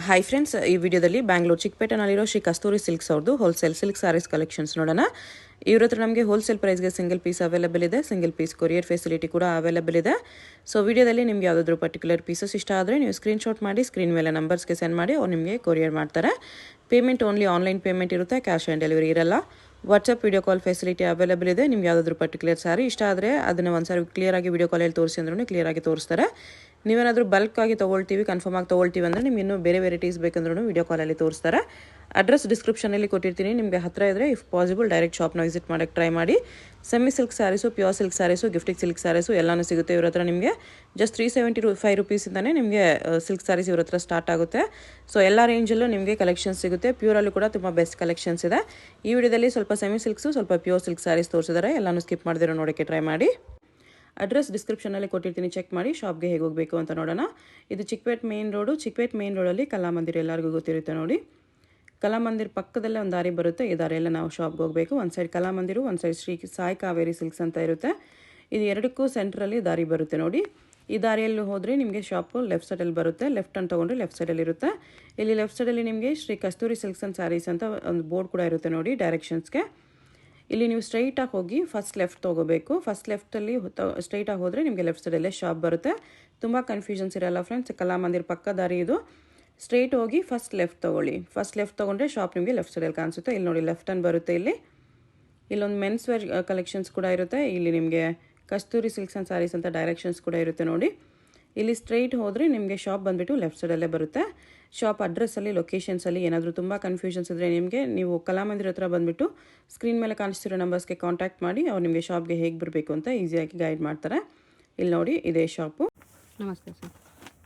Hi friends, ಈ ವಿಡಿಯೋದಲ್ಲಿ ಬ್ಯಾಂಗ್ಳೂರು ಚಿಕ್ಕಪೇಟೆನಲ್ಲಿರೋ ಶ್ರೀ ಕಸ್ತೂರಿ silks ಅವ್ರದ್ದು ಹೋಲ್ಸೇಲ್ ಸಿಲ್ಕ್ ಸಾರೀಸ್ ಕಲೆಕ್ಷನ್ಸ್ ನೋಡೋಣ. ಇವ್ರ ಹತ್ರ ನಮಗೆ ಹೋಲ್ಸೇಲ್ ಪ್ರೈಸ್ಗೆ ಸಿಂಗಲ್ ಪೀಸ್ ಅವೈಲೇಬಲ್ ಇದೆ, ಸಿಂಗಲ್ ಪೀಸ್ ಕೊರಿಯರ್ ಫೆಸಿಲಿಟಿ ಕೂಡ ಅವೈಲೇಬಲ್ ಇದೆ. ಸೊ ವಿಡಿಯೋದಲ್ಲಿ ನಿಮ್ಗೆ ಯಾವುದಾದ್ರೂ ಪರ್ಟಿಕ್ಯುಲರ್ ಪೀಸಸ್ ಇಷ್ಟ ಆದರೆ ನೀವು ಸ್ಕ್ರೀನ್ಶಾಟ್ ಮಾಡಿ ಸ್ಕ್ರೀನ್ ಮೇಲೆ ನಂಬರ್ಸ್ಗೆ ಸೆಂಡ್ ಮಾಡಿ ಅವ್ರು ನಿಮಗೆ ಕೊರಿಯರ್ ಮಾಡ್ತಾರೆ. ಪೇಮೆಂಟ್ ಓನ್ಲಿ ಆನ್ಲೈನ್ ಪೇಮೆಂಟ್ ಇರುತ್ತೆ, ಕ್ಯಾಶ್ ಆನ್ ಡೆಲಿವರಿ ಇರಲ್ಲ. WhatsApp video call facility available ಇದೆ. ನಿಮ್ಗೆ ಯಾವುದಾದ್ರೂ ಪರ್ಟಿಕ್ಯುಲರ್ ಸಾರಿ ಇಷ್ಟ ಆದರೆ ಅದನ್ನು ಒಂದ್ಸಾರಿ ಕ್ಲಿಯರಾಗಿ ವಿಡಿಯೋ ಕಾಲಲ್ಲಿ ತೋರಿಸಿ ಅಂದ್ರೂ ಕ್ಲಿಯರಾಗಿ ತೋರಿಸ್ತಾರೆ. ನೀವೇನಾದರೂ ಬಲ್ಕ್ ಆಗಿ ತೊಗೊಳ್ತೀವಿ, ಕನ್ಫರ್ಮ್ ಆಗಿ ತೊಗೊಳ್ತೀವಿ ಅಂದರೆ ನಿಮ್ಗೆ ಇನ್ನೂ ಬೇರೆ ವೆರೈಟೀಸ್ ಬೇಕಂದ್ರೂ ವಿಡಿಯೋ ಕಾಲಲ್ಲಿ ತೋರಿಸ್ತಾರೆ. ಅಡ್ರೆಸ್ ಡಿಸ್ಕ್ರಿಪ್ಷನಲ್ಲಿ ಕೊಟ್ಟಿರ್ತೀನಿ, ನಿಮಗೆ ಹತ್ತಿರ ಇದ್ದರೆ ಇಫ್ ಪಾಸಿಬಲ್ ಡೈರೆಕ್ಟ್ ಶಾಪ್ನ ವಿಸಿಟ್ ಮಾಡೋಕ್ಕೆ ಟ್ರೈ ಮಾಡಿ. Semi silk sarees, pure silk sarees, gifting silk sarees ಎಲ್ಲನೂ ಸಿಗುತ್ತೆ ಇವ್ರ ಹತ್ರ. ನಿಮಗೆ ಜಸ್ಟ್ 375 ರುಪೀಸಿಂದನೇ ನಿಮಗೆ ಸಿಲ್ಕ್ ಸ್ಯಾರೀಸ್ ಇವ್ರ ಹತ್ರ ಸ್ಟಾರ್ಟ್ ಆಗುತ್ತೆ. ಸೊ ಎಲ್ಲ ರೇಂಜಲ್ಲೂ ನಿಮಗೆ ಕಲೆಕ್ಷನ್ಸ್ ಸಿಗುತ್ತೆ. ಪ್ಯೂರಲ್ಲೂ ಕೂಡ ತುಂಬ ಬೆಸ್ಟ್ ಕಲೆಕ್ಷನ್ಸ್ ಇದೆ. ಈ ವಿಡಿಯೋದಲ್ಲಿ ಸ್ವಲ್ಪ ಸೆಮಿ ಸಿಲ್ಕ್ಸು, ಸ್ವಲ್ಪ ಪ್ಯೂರ್ ಸಿಲ್ಕ್ ಸ್ಯಾರೀಸ್ ತೋರಿಸಿದ್ದಾರೆ. ಎಲ್ಲನೂ ಸ್ಕಿಪ್ ಮಾಡಿದಿರೋ ನೋಡೋಕ್ಕೆ ಟ್ರೈ ಮಾಡಿ. ಅಡ್ರೆಸ್ ಡಿಸ್ಕ್ರಿಪ್ಷನಲ್ಲಿ ಕೊಟ್ಟಿರ್ತೀನಿ, ಚೆಕ್ ಮಾಡಿ. ಶಾಪ್ಗೆ ಹೇಗೆ ಹೋಗಬೇಕು ಅಂತ ನೋಡೋಣ. ಇದು Chickpete main road. Chickpete main ರೋಡಲ್ಲಿ ಕಲಾಮಂದಿರ ಎಲ್ಲರಿಗೂ ಗೊತ್ತಿರುತ್ತೆ ನೋಡಿ. ಕಲಾಮಂದಿರ ಪಕ್ಕದಲ್ಲೇ ಒಂದು ದಾರಿ ಬರುತ್ತೆ. ಈ ದಾರಿಯೆಲ್ಲ ನಾವು ಶಾಪ್ಗೆ ಹೋಗಬೇಕು. ಒಂದು ಸೈಡ್ ಕಲಾಮಂದಿರು, ಒಂದು ಸೈಡ್ ಶ್ರೀ ಸಾಯಿ ಕಾವೇರಿ ಸಿಲ್ಕ್ಸ್ ಅಂತ ಇರುತ್ತೆ. ಇದು ಎರಡಕ್ಕೂ ಸೆಂಟ್ರಲ್ಲಿ ದಾರಿ ಬರುತ್ತೆ ನೋಡಿ. ಈ ದಾರಿಯಲ್ಲಿ ಹೋದರೆ ನಿಮಗೆ ಶಾಪು ಲೆಫ್ಟ್ ಸೈಡಲ್ಲಿ ಬರುತ್ತೆ. ಲೆಫ್ಟ್ ಅಂತ ತೊಗೊಂಡ್ರೆ ಲೆಫ್ಟ್ ಸೈಡಲ್ಲಿ ಇರುತ್ತೆ. ಇಲ್ಲಿ ಲೆಫ್ಟ್ ಸೈಡಲ್ಲಿ ನಿಮಗೆ ಶ್ರೀ ಕಸ್ತೂರಿ ಸಿಲ್ಕ್ಸ್ ಆ್ಯಂಡ್ ಸ್ಯಾರೀಸ್ ಅಂತ ಒಂದು ಬೋರ್ಡ್ ಕೂಡ ಇರುತ್ತೆ ನೋಡಿ ಡೈರೆಕ್ಷನ್ಸ್ಗೆ. ಇಲ್ಲಿ ನೀವು ಸ್ಟ್ರೈಟಾಗಿ ಹೋಗಿ ಫಸ್ಟ್ ಲೆಫ್ಟ್ ತೊಗೋಬೇಕು. ಫಸ್ಟ್ ಲೆಫ್ಟಲ್ಲಿ ಸ್ಟ್ರೈಟಾಗಿ ಹೋದರೆ ನಿಮಗೆ ಲೆಫ್ಟ್ ಸೈಡಲ್ಲೇ ಶಾಪ್ ಬರುತ್ತೆ. ತುಂಬ ಕನ್ಫ್ಯೂಷನ್ಸ್ ಇರಲ್ಲ ಫ್ರೆಂಡ್ಸ್. ಕಲಾಮಂದಿರ ಪಕ್ಕ ದಾರಿ ಇದು. ಸ್ಟ್ರೈಟ್ ಹೋಗಿ ಫಸ್ಟ್ ಲೆಫ್ಟ್ ತೊಗೊಳ್ಳಿ. ಫಸ್ಟ್ ಲೆಫ್ಟ್ ತೊಗೊಂಡ್ರೆ ಶಾಪ್ ನಿಮಗೆ ಲೆಫ್ಟ್ ಸೈಡಲ್ಲಿ ಕಾಣಿಸುತ್ತೆ. ಇಲ್ಲಿ ನೋಡಿ ಲೆಫ್ಟ್ ಹ್ಯಾಂಡ್ ಬರುತ್ತೆ. ಇಲ್ಲೊಂದು ಮೆನ್ಸ್ ವೇರ್ ಕಲೆಕ್ಷನ್ಸ್ ಕೂಡ ಇರುತ್ತೆ. ಇಲ್ಲಿ ನಿಮಗೆ ಕಸ್ತೂರಿ ಸಿಲ್ಕ್ಸ್ ಆ್ಯಂಡ್ ಸ್ಯಾರೀಸ್ ಅಂತ ಡೈರೆಕ್ಷನ್ಸ್ ಕೂಡ ಇರುತ್ತೆ ನೋಡಿ. ಇಲ್ಲಿ ಸ್ಟ್ರೈಟ್ ಹೋದರೆ ನಿಮಗೆ ಶಾಪ್ ಬಂದುಬಿಟ್ಟು ಲೆಫ್ಟ್ ಸೈಡಲ್ಲೇ ಬರುತ್ತೆ. ಶಾಪ್ ಅಡ್ರೆಸ್ಸಲ್ಲಿ, ಲೊಕೇಶನ್ಸಲ್ಲಿ ಏನಾದರೂ ತುಂಬ ಕನ್ಫ್ಯೂಷನ್ಸ್ ಇದ್ದರೆ ನೀವು ಕಲಾಮಂದಿರ ಹತ್ರ ಬಂದುಬಿಟ್ಟು ಸ್ಕ್ರೀನ್ ಮೇಲೆ ಕಾಣಿಸ್ತಿರೋ ನಂಬರ್ಸ್ಗೆ ಕಾಂಟ್ಯಾಕ್ಟ್ ಮಾಡಿ. ಅವ್ರು ನಿಮಗೆ ಶಾಪ್ಗೆ ಹೇಗೆ ಬರಬೇಕು ಅಂತ ಈಸಿಯಾಗಿ ಗೈಡ್ ಮಾಡ್ತಾರೆ. ಇಲ್ಲಿ ನೋಡಿ, ಇದೇ ಶಾಪು. ನಮಸ್ತೆ ಸರ್.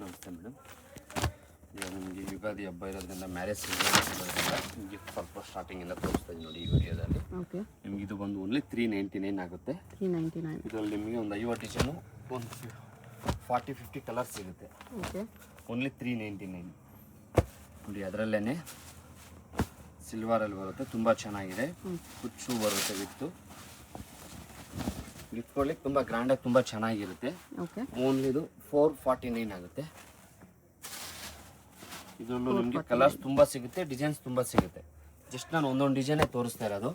ನಮಸ್ತೆ ಮೇಡಮ್. ಈಗ ನಿಮಗೆ ಯುಗಾದಿ ಹಬ್ಬ ಇರೋದ್ರಿಂದ ಮ್ಯಾರೇಜ್ ಸೀಸನ್ ಗಿಫ್ಟ್ ಪರ್ಪಸ್ ಸ್ಟಾರ್ಟಿಂಗಿಂದ ತೋರಿಸ್ತಾ ಇದ್ದೀನಿ ನೋಡಿ ಈ ವಿಡಿಯೋದಲ್ಲಿ. ಓಕೆ. ನಿಮ್ಗೆ ಇದು ಬಂದು ಓನ್ಲಿ 399 ಆಗುತ್ತೆ. 399. ಇದರಲ್ಲಿ ನಿಮಗೆ ಒಂದು 50 ಡಿಸೈನು, ಒಂದು 40-50 ಕಲರ್ಸ್ ಸಿಗುತ್ತೆ. ಓಕೆ. ಓನ್ಲಿ 399 ನೋಡಿ. ಅದರಲ್ಲೇ ಸಿಲ್ವರಲ್ಲಿ ಬರುತ್ತೆ, ತುಂಬ ಚೆನ್ನಾಗಿದೆ. ಕುಚ್ಚು ಬರುತ್ತೆ ವಿತ್ತು. ಗಿಫ್ಟ್ಕೊಳ್ಳಿಕ್ಕೆ ತುಂಬ ಗ್ರ್ಯಾಂಡಾಗಿ ತುಂಬ ಚೆನ್ನಾಗಿರುತ್ತೆ. ಓಕೆ. ಓನ್ಲಿ ಇದು 449 ಆಗುತ್ತೆ. ಇದರಲ್ಲೂ ನಿಮಗೆ ಕಲರ್ಸ್ ತುಂಬ ಸಿಗುತ್ತೆ, ಡಿಸೈನ್ಸ್ ತುಂಬ ಸಿಗುತ್ತೆ. ಜಸ್ಟ್ ನಾನು ಒಂದೊಂದು ಡಿಸೈನೇ ತೋರಿಸ್ತಾ ಇರೋದು.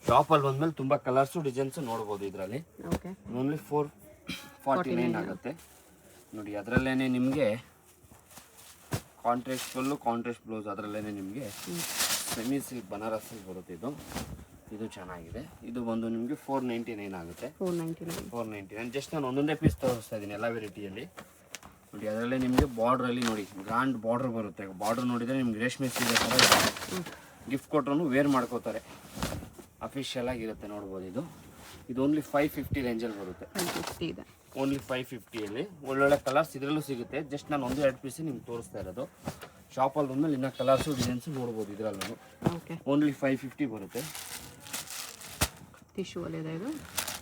ಶಾಪಲ್ಲಿ ಬಂದಮೇಲೆ ತುಂಬ ಕಲರ್ಸು ಡಿಸೈನ್ಸು ನೋಡ್ಬೋದು ಇದರಲ್ಲಿ. ಓಕೆ. ಓನ್ಲಿ 449 ಆಗುತ್ತೆ ನೋಡಿ. ಅದರಲ್ಲೇ ನಿಮಗೆ ಕಾಂಟ್ರಾಸ್ಟ್ ಫುಲ್ಲು, ಕಾಂಟ್ರಾಸ್ಟ್ ಬ್ಲೌಸ್, ಅದರಲ್ಲೇ ನಿಮಗೆ ಸೆಮಿ ಸಿಲ್ಕ್ ಬನಾರಸ್ಸಲ್ಲಿ ಬರುತ್ತೆ. ಇದು ಚೆನ್ನಾಗಿದೆ. ಇದು ಬಂದು ನಿಮಗೆ 499 ಆಗುತ್ತೆ. 499. ಜಸ್ಟ್ ನಾನು ಒಂದೊಂದೇ ಪೀಸ್ ತೋರಿಸ್ತಾ ಇದ್ದೀನಿ ಎಲ್ಲ ವೆರೈಟಿಯಲ್ಲಿ ನೋಡಿ. ಅದರಲ್ಲೇ ನಿಮಗೆ ಬಾರ್ಡ್ರಲ್ಲಿ ನೋಡಿ ಗ್ರ್ಯಾಂಡ್ ಬಾರ್ಡ್ರ್ ಬರುತ್ತೆ. ಬಾರ್ಡ್ರ್ ನೋಡಿದರೆ ನಿಮ್ಗೆ ರೇಷ್ಮೆ ಸೀರೆ ಥರ ಗಿಫ್ಟ್ ಕೊಟ್ಟರು ವೇರ್ ಮಾಡ್ಕೋತಾರೆ. ಅಫಿಷಿಯಲ್ ಆಗಿರುತ್ತೆ ನೋಡ್ಬೋದು. ಇದು ಓನ್ಲಿ 550 ರೇಂಜಲ್ಲಿ ಬರುತ್ತೆ. 550 ಇದೆ. ಓನ್ಲಿ 550ಯಲ್ಲಿ ಒಳ್ಳೊಳ್ಳೆ ಕಲರ್ಸ್ ಇದರಲ್ಲೂ ಸಿಗುತ್ತೆ. ಜಸ್ಟ್ ನಾನು 1-2 ಪೀಸ್ ನಿಮ್ಗೆ ತೋರಿಸ್ತಾ ಇರೋದು. ಶಾಪಲ್ಲಿ ಬಂದಮೇಲೆ ಇನ್ನೂ ಕಲರ್ಸು ಡಿಸೈನ್ಸು ನೋಡ್ಬೋದು ಇದರಲ್ಲೂ. ಓಕೆ. ಓನ್ಲಿ 550 ಬರುತ್ತೆ. ಟಿಶ್ಯೂ ಅಲ್ಲಿ ಇದೆ. ಇದು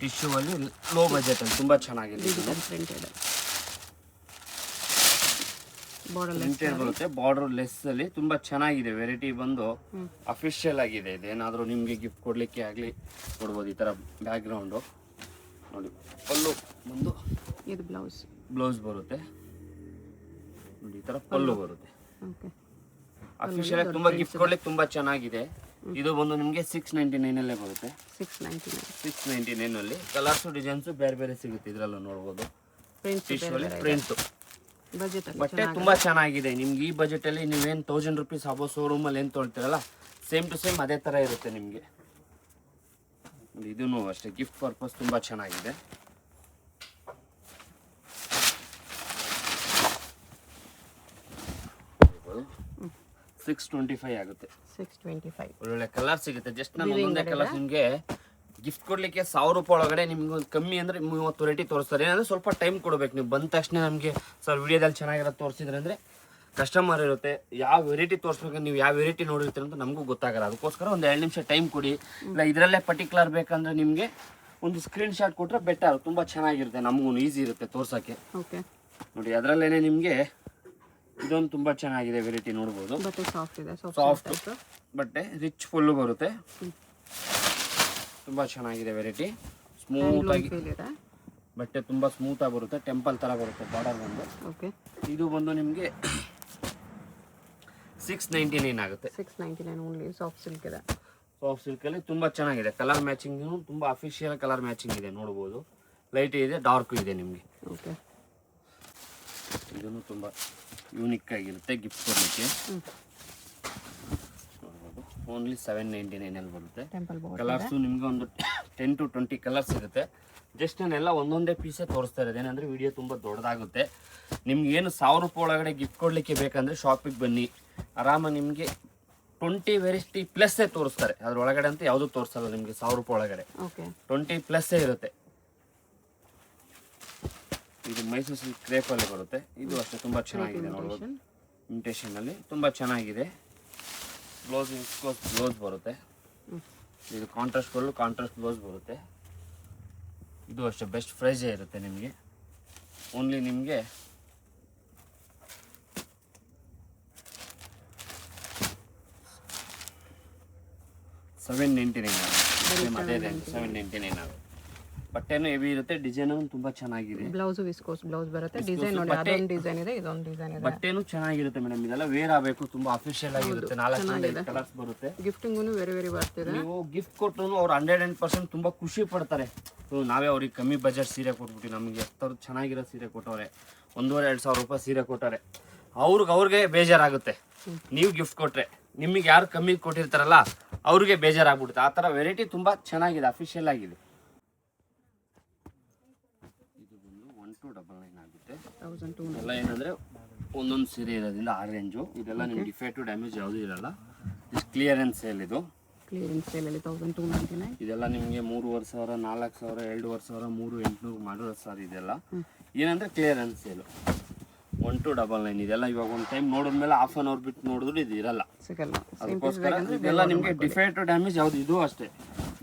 ಟಿಶ್ಯೂ ಅಲ್ಲಿ ಲೋ ಬಜೆಟಲ್ಲಿ ತುಂಬ ಚೆನ್ನಾಗಿದೆ. ಪ್ರಿಂಟೆಡ್ ಪ್ರಿಂಟೆಡ್ ಬರುತ್ತೆ. ಬಾರ್ಡರ್ ಲೆಸ್ ಅಲ್ಲಿ ತುಂಬ ಚೆನ್ನಾಗಿದೆ. ವೆರೈಟಿ ಬಂದು ಅಫಿಷಿಯಲ್ ಆಗಿದೆ. ಇದೇನಾದರೂ ನಿಮಗೆ ಗಿಫ್ಟ್ ಕೊಡಲಿಕ್ಕೆ ಆಗಲಿ ಕೊಡ್ಬೋದು. ಈ ಥರ ಬ್ಯಾಕ್ ಗ್ರೌಂಡು ನೋಡಿ. ಪಲ್ಲು ಬಂದು ಇದು ಬ್ಲೌಸ್ ಬರುತ್ತೆ ನೋಡಿ. ಈ ಥರ ಪಲ್ಲು ಬರುತ್ತೆ. ಓಕೆ. ಅಫಿಷಿಯಲ್ ಆಗಿ ತುಂಬ ಗಿಫ್ಟ್ ಕೊಡ್ಲಿಕ್ಕೆ ತುಂಬ ಚೆನ್ನಾಗಿದೆ. ಇದು ಬಂದು ನಿಮಗೆ 699 ಬರುತ್ತೆ. 699 ಕಲರ್ಸು ಡಿಸೈನ್ಸು ಬೇರೆ ಬೇರೆ ಸಿಗುತ್ತೆ. ಇದರಲ್ಲೂ ನೋಡ್ಬೋದು. ಪ್ರಿಂಟು ಬಟ್ಟೆ ತುಂಬ ಚೆನ್ನಾಗಿದೆ. ನಿಮ್ಗೆ ಈ ಬಜೆಟಲ್ಲಿ ನೀವೇನು 1000 ರೂಪೀಸ್ ಅಬೋ ಶೋರೂಮಲ್ಲಿ ಏನು ತೊಳ್ತೀರಲ್ಲ, ಸೇಮ್ ಟು ಸೇಮ್ ಅದೇ ಥರ ಇರುತ್ತೆ ನಿಮಗೆ. ಇದೂ ಅಷ್ಟೇ ಗಿಫ್ಟ್ ಪರ್ಪಸ್ ತುಂಬ ಚೆನ್ನಾಗಿದೆ. $625 ಆಗುತ್ತೆ. 625. ಒಳ್ಳೊಳ್ಳೆ ಕಲರ್ ಸಿಗುತ್ತೆ. ಜಸ್ಟ್ ನಾನು ಒಂದೇ ಕಲರ್ ನಿಮಗೆ ಗಿಫ್ಟ್ ಕೊಡಲಿಕ್ಕೆ 1000 ರೂಪಾಯಿ ಒಳಗಡೆ ನಿಮ್ಗೆ ಒಂದು ಕಮ್ಮಿ ಅಂದರೆ 30 ವೆರೈಟಿ ತೋರಿಸ್ತಾರೆ. ಏನಂದರೆ ಸ್ವಲ್ಪ ಟೈಮ್ ಕೊಡಬೇಕು. ನೀವು ಬಂದ ತಕ್ಷಣ ನಮಗೆ ಸರ್ ವಿಡಿಯೋದಲ್ಲಿ ಚೆನ್ನಾಗಿರೋದು ತೋರಿಸಿದ್ರೆ ಅಂದರೆ ಕಸ್ಟಮರ್ ಇರುತ್ತೆ. ಯಾವ ವೆರೈಟಿ ತೋರಿಸ್ಬೇಕು, ನೀವು ಯಾವ ವೆರೈಟಿ ನೋಡಿರ್ತೀರ ಅಂತ ನಮಗೂ ಗೊತ್ತಾಗಲ್ಲ. ಅದಕ್ಕೋಸ್ಕರ ಒಂದು 2 ನಿಮಿಷ ಟೈಮ್ ಕೊಡಿ. ಇಲ್ಲ ಇದರಲ್ಲೇ ಪರ್ಟಿಕ್ಯುಲರ್ ಬೇಕಂದ್ರೆ ನಿಮಗೆ ಒಂದು ಸ್ಕ್ರೀನ್ ಶಾಟ್ ಕೊಟ್ಟರೆ ಬೆಟರ್. ತುಂಬ ಚೆನ್ನಾಗಿರುತ್ತೆ, ನಮಗೂ ಈಸಿ ಇರುತ್ತೆ ತೋರ್ಸೋಕ್ಕೆ. ಓಕೆ. ನೋಡಿ ಅದರಲ್ಲೇ ನಿಮಗೆ ಇದೊಂದು ತುಂಬ ಚೆನ್ನಾಗಿದೆ ವೆರೈಟಿ ನೋಡ್ಬೋದು. ಬಟ್ಟೆ ಸಾಫ್ಟ್ ಇದೆ. ಸಾಫ್ಟ್ ಬಟ್ಟೆ, ರಿಚ್ ಫುಲ್ಲು ಬರುತ್ತೆ. ತುಂಬ ಚೆನ್ನಾಗಿದೆ ವೆರೈಟಿ. ಸ್ಮೂತಾಗಿ ಬಟ್ಟೆ ತುಂಬ ಸ್ಮೂತಾಗಿ ಬರುತ್ತೆ. ಟೆಂಪಲ್ ಥರ ಬರುತ್ತೆ ಬಾರ್ಡರ್ ಬಂದು. ಓಕೆ. ಇದು ಬಂದು ನಿಮಗೆ 699 ಆಗುತ್ತೆ. 699 ಓನ್ಲಿ. ಸಾಫ್ಟ್ ಸಿಲ್ಕ್ ಇದೆ. ಸಾಫ್ಟ್ ಸಿಲ್ಕಲ್ಲಿ ತುಂಬ ಚೆನ್ನಾಗಿದೆ. ಕಲರ್ ಮ್ಯಾಚಿಂಗ್ ತುಂಬ ಅಫಿಷಿಯಲ್ ಕಲರ್ ಮ್ಯಾಚಿಂಗ್ ಇದೆ, ನೋಡ್ಬೋದು. ಲೈಟ್ ಇದೆ, ಡಾರ್ಕ್ ಇದೆ ನಿಮಗೆ. ಓಕೆ. ಇದನ್ನು ತುಂಬ ಯೂನಿಕ್ ಆಗಿರುತ್ತೆ ಗಿಫ್ಟ್ ಕೊಡಲಿಕ್ಕೆ. ಓನ್ಲಿ 799 ಬರುತ್ತೆ. Temple border. ಕಲರ್ಸು ನಿಮ್ಗೆ ಒಂದು 10 to 20 ಕಲರ್ಸ್ ಇರುತ್ತೆ. ಜಸ್ಟ್ ನಾನೆಲ್ಲ ಒಂದೊಂದೇ ಪೀಸೇ ತೋರಿಸ್ತಾ ಇರೋದು. ಏನಂದರೆ ವಿಡಿಯೋ ತುಂಬ ದೊಡ್ಡದಾಗುತ್ತೆ. ನಿಮ್ಗೆ ಏನು 1000 ರೂಪಾಯಿ ಒಳಗಡೆ ಗಿಫ್ಟ್ ಕೊಡಲಿಕ್ಕೆ ಬೇಕಂದರೆ ಶಾಪಿಗೆ ಬನ್ನಿ. ಆರಾಮ ನಿಮಗೆ 20 ವೆರೈಟಿ ಪ್ಲಸ್ಸೇ ತೋರಿಸ್ತಾರೆ. ಅದ್ರ ಒಳಗಡೆ ಅಂತ ಯಾವುದೂ ತೋರಿಸಲ್ಲ ನಿಮಗೆ 1000 ರೂಪಾಯಿ ಒಳಗಡೆ. ಓಕೆ. 20 ಪ್ಲಸ್ಸೇ ಇರುತ್ತೆ. ಇದು ಮೈಸೂರು ಸಿಲ್ಕ್ ಕ್ರೇಪಲ್ಲಿ ಬರುತ್ತೆ. ಇದು ಅಷ್ಟೇ ತುಂಬ ಚೆನ್ನಾಗಿದೆ ನೋಡ್ಬೋದು. ಇಮಿಟೇಷನಲ್ಲಿ ತುಂಬ ಚೆನ್ನಾಗಿದೆ. ಬ್ಲೌಸ್ ವಿಸ್ಕೋಸ್ ಬ್ಲೌಸ್ ಬರುತ್ತೆ. ಇದು ಕಾಂಟ್ರಾಸ್ಟ್ ಬ್ಲೌಸ್ ಬರುತ್ತೆ. ಇದು ಅಷ್ಟೇ ಬೆಸ್ಟ್ ಪ್ರೈಸೇ ಇರುತ್ತೆ ನಿಮಗೆ. ಓನ್ಲಿ ನಿಮಗೆ $799 ಅದೇ ರೇಂಜ್ 799 ಆಗುತ್ತೆ. ಬಟ್ಟೆನೂ ಹೆವಿ ಇರುತ್ತೆ, ಡಿಸೈನ್ ತುಂಬಾ ಚೆನ್ನಾಗಿದೆ. ಬ್ಲೌಸ್ ವಿಸ್ಕೋಸ್ ಬ್ಲೌಸ್ ಬರುತ್ತೆ. ಡಿಸೈನ್ ನೋಡಿ, ಅದೊಂದು ಡಿಸೈನ್ ಇದೆ, ಇದೊಂದು ಡಿಸೈನ್ ಇದೆ. ಬಟ್ಟೆನೂ ಚೆನ್ನಾಗಿರುತ್ತೆ ಮೇಡಮ್. ಇದೆಲ್ಲ ವೇರ್ ಆಗಬೇಕು, ತುಂಬಾ ಅಫಿಷಿಯಲ್ ಆಗಿರುತ್ತೆ. 4 ಕಲರ್ಸ್ ಬರುತ್ತೆ. ಗಿಫ್ಟಿಂಗು ವೆರಿ ಬರ್ತಿದೆ. ನೀವು ಗಿಫ್ಟ್ ಕೊಟ್ಟರು ಅವ್ರು 100% ತುಂಬಾ ಖುಷಿ ಪಡ್ತಾರೆ. ನಾವೇ ಅವ್ರಿಗೆ ಕಮ್ಮಿ ಬಜೆಟ್ ಸೀರೆ ಕೊಟ್ಬಿಟ್ಟು ನಮಗೆ ಎಷ್ಟೊಂದು ಚೆನ್ನಾಗಿರೋ ಸೀರೆ ಕೊಟ್ಟವ್ರೆ, 1,500-2,000 ರೂಪಾಯಿ ಸೀರೆ ಕೊಟ್ಟಾರೆ. ಅವ್ರಿಗೆ ಬೇಜಾರಾಗುತ್ತೆ. ನೀವು ಗಿಫ್ಟ್ ಕೊಟ್ರೆ ನಿಮಗೆ ಯಾರು ಕಮ್ಮಿ ಕೊಟ್ಟಿರ್ತಾರಲ್ಲ ಅವ್ರಿಗೆ ಬೇಜಾರಾಗ್ಬಿಡುತ್ತೆ. ಆ ಥರ ವೆರೈಟಿ ತುಂಬ ಚೆನ್ನಾಗಿದೆ, ಅಫಿಷಿಯಲ್ ಆಗಿದೆ. ಇದು ಬಂದು 1299 ಆಗುತ್ತೆ. 1200 ಎಲ್ಲ ಏನಂದರೆ ಒಂದೊಂದು ಸೀರೆ ಇರೋದ್ರಿಂದ ಆ ರೇಂಜು. ಇದೆಲ್ಲ ನಿಮ್ಗೆ ಡಿಫೆಕ್ಟಿವ್ ಡ್ಯಾಮೇಜ್ ಯಾವುದೂ ಇರಲ್ಲ. ಇಷ್ಟು ಕ್ಲಿಯರೆನ್ಸ್ ಸೇಲ್ ಇದು. ಕ್ಲಿಯರೆನ್ಸ್ ಸೇಲಲ್ಲಿ 1299. ಇದೆಲ್ಲ ನಿಮಗೆ 3,500, 4,000, 2,500, 3,800 ಮಾಡಿರೋ ಸರ್. ಇದೆಲ್ಲ ಏನಂದರೆ ಕ್ಲಿಯರೆನ್ಸ್ ಸೇಲು. 1299 ಇದೆಲ್ಲ ಇವಾಗ ಒಂದು ಟೈಮ್ ನೋಡಿದ್ಮೇಲೆ ಹಾಫ್ ಆನ್ ಅವರ್ ಬಿಟ್ಟು ನೋಡಿದ್ರು ಇದು ಇರಲ್ಲ, ಸಿಗಲ್ಲ. ಅದಕ್ಕೋಸ್ಕರ ಇದೆಲ್ಲ ನಿಮಗೆ ಡಿಫೆಕ್ಟಿವ್ ಡ್ಯಾಮೇಜ್ ಯಾವುದು ಇದು ಅಷ್ಟೇ.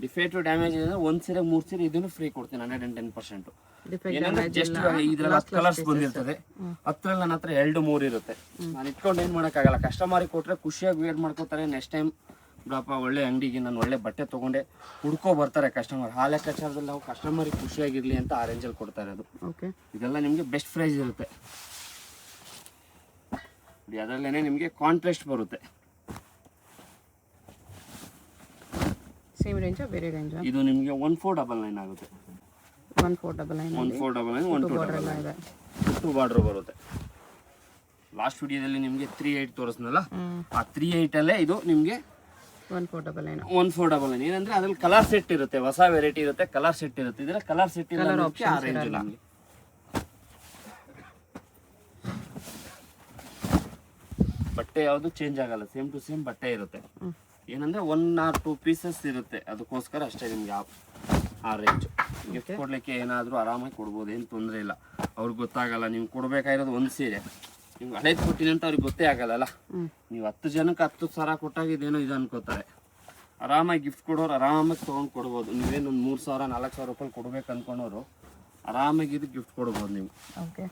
ಡಿಫೆಕ್ಟಿವ್ ಡ್ಯಾಮೇಜ್ ಇದೆ ಒಂದು ಸೀರೆ 3 ಸೀರೆ ಇದನ್ನು ಫ್ರೀ ಕೊಡ್ತೀನಿ 110%. ಏನಂದ್ರೆ ಜಸ್ಟ್ ಇದ್ರಲ್ಲಿ 10 ಕಲರ್ಸ್ ಬಂದಿರ್ತದೆ. 10ರಲ್ಲಿ ನನ್ನ ಹತ್ರ 2-3 ಇರುತ್ತೆ. ನಾನು ಇಟ್ಕೊಂಡು ಏನು ಮಾಡೋಕ್ಕಾಗಲ್ಲ. ಕಸ್ಟಮರಿಗೆ ಕೊಟ್ಟರೆ ಖುಷಿಯಾಗಿ ವೇಟ್ ಮಾಡ್ಕೋತಾರೆ. ನೆಕ್ಸ್ಟ್ ಟೈಮ್ ಬಿಡಪ್ಪ ಒಳ್ಳೆ ಅಂಗಡಿಗೆ ನಾನು ಒಳ್ಳೆ ಬಟ್ಟೆ ತೊಗೊಂಡೆ ಹುಡ್ಕೋ ಬರ್ತಾರೆ ಕಸ್ಟಮರ್. ಆ ಲೆಕ್ಕಾಚಾರದಲ್ಲಿ ನಾವು ಕಸ್ಟಮರಿಗೆ ಖುಷಿಯಾಗಿರಲಿ ಅಂತ ಆ ರೇಂಜಲ್ಲಿ ಕೊಡ್ತಾ ಇರೋದು. ಓಕೆ. ಇದೆಲ್ಲ ನಿಮಗೆ ಬೆಸ್ಟ್ ಪ್ರೈಸ್ ಇರುತ್ತೆ. ಅದರಲ್ಲೇ ನಿಮಗೆ ಕಾಂಟ್ರಾಸ್ಟ್ ಬರುತ್ತೆ. ಸೇಮ್ ರೇಂಜ್ ಬೇರೆ ರೇಂಜ್. ಇದು ನಿಮಗೆ 1499 ಆಗುತ್ತೆ. 1499 1299 ಟು ಬಾರ್ಡರ್ ಬರುತ್ತೆ. ಲಾಸ್ಟ್ ವಿಡಿಯೋದಲ್ಲಿ ನಿಮಗೆ 38 ತೋರಿಸ್ನಲ್ಲ, ಆ 38 ಅಲ್ಲೇ ಇದು ನಿಮಗೆ 1499. ಏನಂದ್ರೆ ಅದ್ರಲ್ಲಿ ಕಲರ್ ಸೆಟ್ ಇರುತ್ತೆ, ಹೊಸ ವೆರೈಟಿ ಇರುತ್ತೆ, ಕಲರ್ ಸೆಟ್ ಇರುತ್ತೆ. ಇದರ ಕಲರ್ ಸೆಟ್ ಇಲ್ಲ ಆ ರೇಂಜ್ ನಮಗೆ. ಬಟ್ಟೆ ಯಾವುದು ಚೇಂಜ್ ಆಗಲ್ಲ, ಸೇಮ್ ಟು ಸೇಮ್ ಬಟ್ಟೆ ಇರುತ್ತೆ. ಏನಂದ್ರೆ 1 or 2 ಪೀಸಸ್ ಇರುತ್ತೆ, ಅದಕ್ಕೋಸ್ಕರ ಅಷ್ಟೇ ನಿಮ್ಗೆ ಆ ರೇಂಜ್. ಗಿಫ್ಟ್ ಕೊಡ್ಲಿಕ್ಕೆ ಏನಾದರೂ ಆರಾಮಾಗಿ ಕೊಡ್ಬೋದು, ಏನು ತೊಂದರೆ ಇಲ್ಲ. ಅವ್ರಿಗೆ ಗೊತ್ತಾಗಲ್ಲ. ನೀವು ಕೊಡ್ಬೇಕಾಗಿರೋದು ಒಂದು ಸೀರೆ, ನಿಮ್ಗೆ ಹಳೇದು ಕೊಟ್ಟಿನಿ ಅಂತ ಅವ್ರಿಗೆ ಗೊತ್ತೇ ಆಗಲ್ಲ. ನೀವು 10 ಜನಕ್ಕೆ 10,000 ಕೊಟ್ಟಾಗ ಇದೇನೋ ಇದು ಅನ್ಕೋತಾರೆ. ಆರಾಮಾಗಿ ಗಿಫ್ಟ್ ಕೊಡೋರು ಆರಾಮಾಗಿ ತೊಗೊಂಡು ಕೊಡ್ಬೋದು. ನೀವೇನು ಒಂದು 3,000-4,000 ರೂಪಾಯಿ ಕೊಡ್ಬೇಕು ಅಂದ್ಕೊಂಡವರು ಆರಾಮಾಗಿ ಇದು ಗಿಫ್ಟ್ ಕೊಡ್ಬೋದು ನೀವು. ಓಕೆ.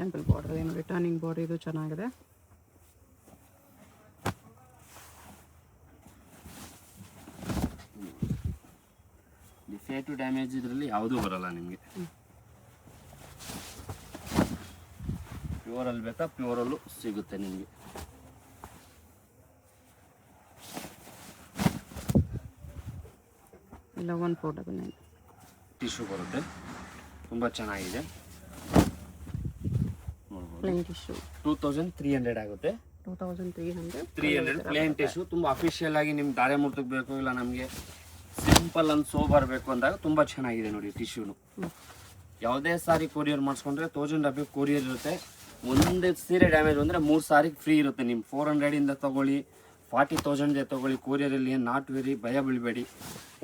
ಟೆಂಪಲ್ ಬಾರ್ಡರ್ ಏನು ರಿಟರ್ನಿಂಗ್ ಬಾರ್ಡರ್, ಇದು ಚೆನ್ನಾಗಿದೆ. ಡಿಫೆಕ್ಟಿವ್ ಡ್ಯಾಮೇಜ್ ಇದರಲ್ಲಿ ಯಾವುದೂ ಬರಲ್ಲ ನಿಮಗೆ. ಪ್ಯೂರಲ್ಲಿ ಬೇಕಾ ಪ್ಯೂರಲ್ಲೂ ಸಿಗುತ್ತೆ ನಿಮಗೆ. ಇಲ್ಲ 1499 ಟಿಶ್ಯೂ ಬರುತ್ತೆ, ತುಂಬ ಚೆನ್ನಾಗಿದೆ. ಪ್ಲೇನ್ ಟಿಶ್ಯೂ 2300 ಆಗುತ್ತೆ. 2300 ಪ್ಲೇನ್ ಟಿಶ್ಯೂ. ತುಂಬ ಅಫಿಷಿಯಲ್ ಆಗಿ ನಿಮ್ಗೆ ಧಾರೆ ಮುಟ್ಟಕ್ಕೆ ಬೇಕು, ಇಲ್ಲ ನಮಗೆ ಸಿಂಪಲ್ ಅಂಡ್ ಸೋಬರ್ ಬೇಕು ಅಂದಾಗ ತುಂಬ ಚೆನ್ನಾಗಿದೆ ನೋಡಿ ಟಿಶ್ಯೂನು. ಯಾವುದೇ ಸಾರಿ ಕೊರಿಯರ್ ಮಾಡಿಸ್ಕೊಂಡ್ರೆ 1000 ರೂಪಾಯಿ ಕೊರಿಯರ್ ಇರುತ್ತೆ. ಒಂದೇ ಸೀರೆ ಡ್ಯಾಮೇಜ್ ಅಂದರೆ 3 ಸಾರಿಗೆ ಫ್ರೀ ಇರುತ್ತೆ. ನಿಮ್ಮ 400 ತೊಗೊಳ್ಳಿ, 40,000 ತೊಗೊಳ್ಳಿ, ಕೊರಿಯರಲ್ಲಿ ಏನು ನಾಟ್ ವೆರಿ ಭಯ ಬೀಳಬೇಡಿ.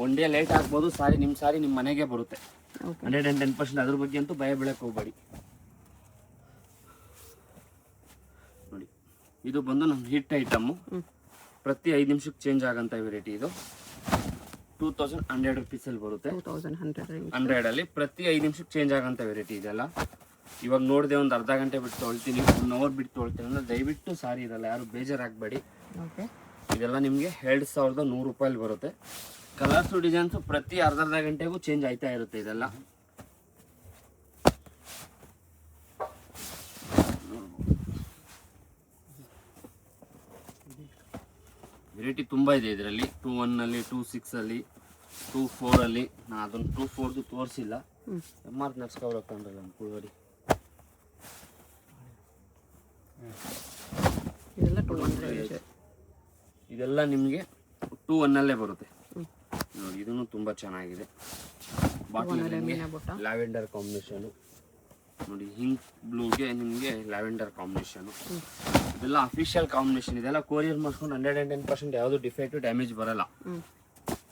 ಒನ್ ಡೇ ಲೇಟ್ ಆಗ್ಬೋದು, ನಿಮ್ಮ ಸಾರಿ ನಿಮ್ಮ ಮನೆಗೆ ಬರುತ್ತೆ. 110%. ಅದ್ರ ಬಗ್ಗೆ ಅಂತೂ ಭಯ ಬೀಳಕ್ಕೆ ಹೋಗಬೇಡಿ. ನೋಡಿ, ಇದು ಬಂದು ನಮ್ಮ ಹಿಟ್ ಐಟಮ್ಮು. ಪ್ರತಿ 5 ನಿಮಿಷಕ್ಕೆ ಚೇಂಜ್ ಆಗೋಂಥ ವೆರೈಟಿ ಇದು. 2100 ರುಪೀಸಲ್ಲಿ ಬರುತ್ತೆ. 2100 ಅಲ್ಲಿ ಪ್ರತಿ 5 ನಿಮಿಷಕ್ಕೆ ಚೇಂಜ್ ಆಗೋಂಥ ವೆರೈಟಿ ಇದೆಲ್ಲ. ಇವಾಗ ನೋಡಿದೆ ಒಂದು ಅರ್ಧ ಗಂಟೆ ಬಿಟ್ಟು ತೊಳ್ತೀನಿ, 1 ಅವರ್ ಬಿಟ್ಟು ತೊಳ್ತೀನಿ ಅಂದರೆ ದಯವಿಟ್ಟು ಸಾರಿ ಇರಲ್ಲ, ಯಾರು ಬೇಜಾರಾಗಬೇಡಿ. ಓಕೆ. ಇದೆಲ್ಲ ನಿಮಗೆ 2100 ರೂಪಾಯಲ್ಲಿ ಬರುತ್ತೆ. ಕಲರ್ಸು ಡಿಸೈನ್ಸು ಪ್ರತಿ ಅರ್ಧ ಗಂಟೆಗೂ ಚೇಂಜ್ ಆಯ್ತಾ ಇರುತ್ತೆ ಇದೆಲ್ಲ. ವೆರೈಟಿ ತುಂಬ ಇದೆ ಇದರಲ್ಲಿ. 2.1 2.6 2.4 ನಾನು ಅದನ್ನು 2.4 ತೋರಿಸಿಲ್ಲ. MR ನಡ್ಸ್ಕೊಬೇಕಂದ್ರಲ್ಲ ನಮ್ಮ ಕುಳ್ವಡಿ ಇದೆಲ್ಲ 200 ಇದೆಲ್ಲ ನಿಮಗೆ 2.1 ಬರುತ್ತೆ ನೋಡಿ. ಇದನ್ನು ತುಂಬ ಚೆನ್ನಾಗಿದೆ. ಬಾಟಲ್ ಲ್ಯಾವೆಂಡರ್ ಕಾಂಬಿನೇಷನು ನೋಡಿ. ಹಿಂಗ್ ಬ್ಲೂಗೆ ನಿಮಗೆ ಲ್ಯಾವೆಂಡರ್ ಕಾಂಬಿನೇಷನು. ಇದೆಲ್ಲ ಅಫಿಷಿಯಲ್ ಕಾಂಬಿನೇಷನ್. ಇದೆಲ್ಲ ಕೊರಿಯರ್ ಮಾಡ್ಕೊಂಡು 110% ಯಾವುದು ಡಿಫೆಕ್ಟ್ ಡ್ಯಾಮೇಜ್ ಬರಲ್ಲ.